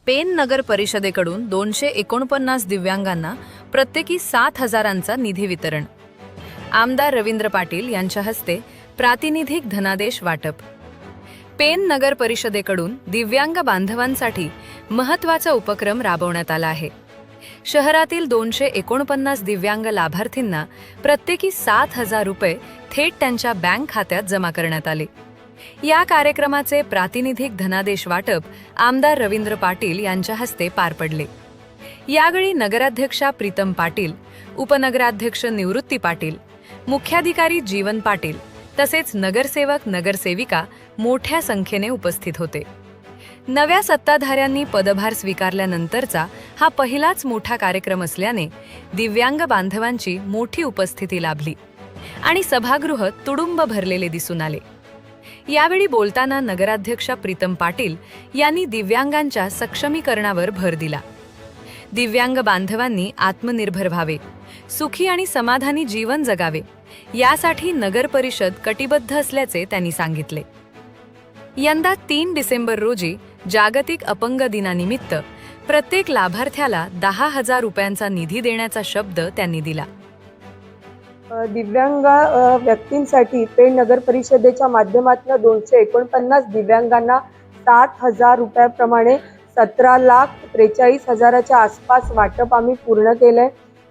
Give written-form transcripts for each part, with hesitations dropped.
Pen नगर परिषदेकडून 249 दिव्यांगांना प्रत्येकी 7,000चा निधी वितरण. आमदार रवींद्र पाटील यांच्या हस्ते प्रातिनिधिक धनादेश वाटप. पेन नगर परिषदेकडून दिव्यांग बांधवांसाठी महत्त्वाचा उपक्रम राबवण्यात आला आहे. शहरातील 249 दिव्यांग लाभार्थींना प्रत्येकी 7,000 रुपये थेट त्यांच्या बँक खात्यात जमा करण्यात आले. या कार्यक्रमाचे प्रातिनिधिक धनादेश वाटप आमदार रवींद्र पाटील यांच्या हस्ते पार पडले. यावेळी नगराध्यक्षा प्रीतम पाटील, उपनगराध्यक्ष निवृत्ती पाटील, मुख्याधिकारी जीवन पाटील तसेच नगरसेवक नगरसेविका मोठ्या संख्येने उपस्थित होते. नव्या सत्ताधाऱ्यांनी पदभार स्वीकारल्यानंतरचा हा पहिलाच मोठा कार्यक्रम असल्याने दिव्यांग बांधवांची मोठी उपस्थिती लाभली आणि सभागृह तुडुंब भरलेले दिसून आले. यावेळी बोलताना नगराध्यक्षा प्रीतम पाटील यांनी दिव्यांगांच्या सक्षमीकरणावर भर दिला. दिव्यांग बांधवांनी आत्मनिर्भर व्हावे, सुखी आणि समाधानी जीवन जगावे यासाठी नगर परिषद कटिबद्ध असल्याचे त्यांनी सांगितले. यंदा 3 डिसेंबर रोजी जागतिक अपंग दिनानिमित्त प्रत्येक लाभार्थ्याला 10,000 रुपयांचा निधी देण्याचा शब्द त्यांनी दिला. दिव्यांग व्यक्तींसाठी पेण नगर परिषदेच्या माध्यमातून 249 दिव्यांगांना 7,000 रुपयाप्रमाणे 17,43,000च्या आसपास वाटप आम्ही पूर्ण केलंय.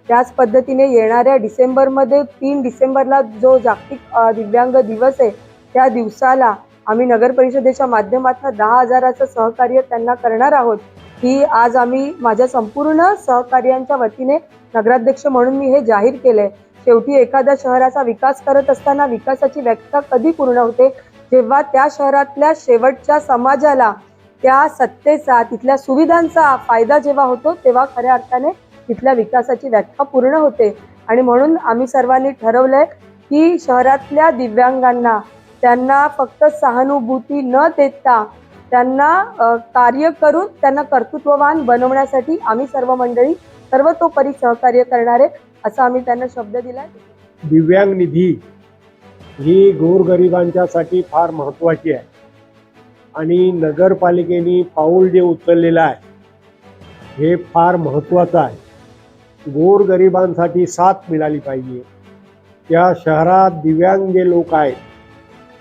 त्याच पद्धतीने येणाऱ्या डिसेंबरमध्ये 3 डिसेंबरला जो जागतिक दिव्यांग दिवस आहे त्या दिवसाला आम्ही नगर परिषदेच्या माध्यमातून 10,000चं सहकार्य त्यांना करणार आहोत. ही आज आम्ही माझ्या संपूर्ण सहकार्यांच्या वतीने नगराध्यक्ष म्हणून मी हे जाहीर केलंय. शेवटी एखाद्या शहराचा विकास करत असताना विकासाची व्याख्या कधी पूर्ण होते, जेव्हा त्या शहरातल्या शेवटच्या समाजाला त्या सत्तेचा, तिथल्या सुविधांचा फायदा जेव्हा होतो तेव्हा खऱ्या अर्थाने तिथल्या विकासाची व्याख्या पूर्ण होते. आणि म्हणून आम्ही सर्वांनी ठरवलंय की शहरातल्या दिव्यांगांना त्यांना फक्त सहानुभूती न देता त्यांना कार्य करून त्यांना कर्तृत्ववान बनवण्यासाठी आम्ही सर्व मंडळी सर्वतोपरी सहकार्य करणारे असा आम्ही त्यांना शब्द दिलाय. दिव्यांग निधी ही गोरगरिबांच्यासाठी फार महत्त्वाची आहे आणि नगरपालिकेने पाऊल जे उचललेलं आहे हे फार महत्त्वाचं आहे. गोरगरिबांसाठी साथ मिळाली पाहिजे. त्या शहरात दिव्यांग जे लोक आहेत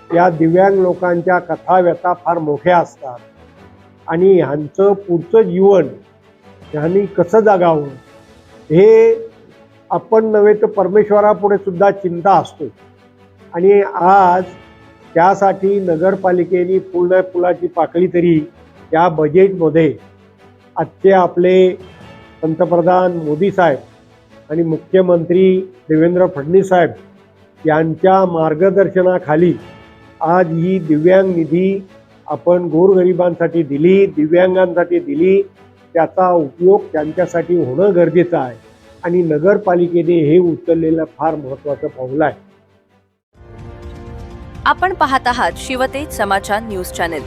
त्या दिव्यांग लोकांच्या कथा व्यथा फार मोठ्या असतात आणि ह्यांचं पुढचं जीवन ह्यांनी कसं जगावं हे आपण नव्हे तर परमेश्वरापुढे सुद्धा चिंता असतो. आणि आज त्यासाठी नगरपालिकेने पूर्ण फुलाची पाकळी तरी या बजेटमध्ये आजचे आपले पंतप्रधान मोदी साहेब आणि मुख्यमंत्री देवेंद्र फडणवीस साहेब यांच्या मार्गदर्शनाखाली आज ही दिव्यांग निधी आपण गोरगरिबांसाठी दिली, दिव्यांगांसाठी दिली. त्याचा उपयोग त्यांच्यासाठी होणं गरजेचं आहे आणि नगरपालिकेने हे उचललेलं फार महत्त्वाचं पाऊल आहे. आपण पाहत आहात शिवतेज समाचार न्यूज चॅनेल.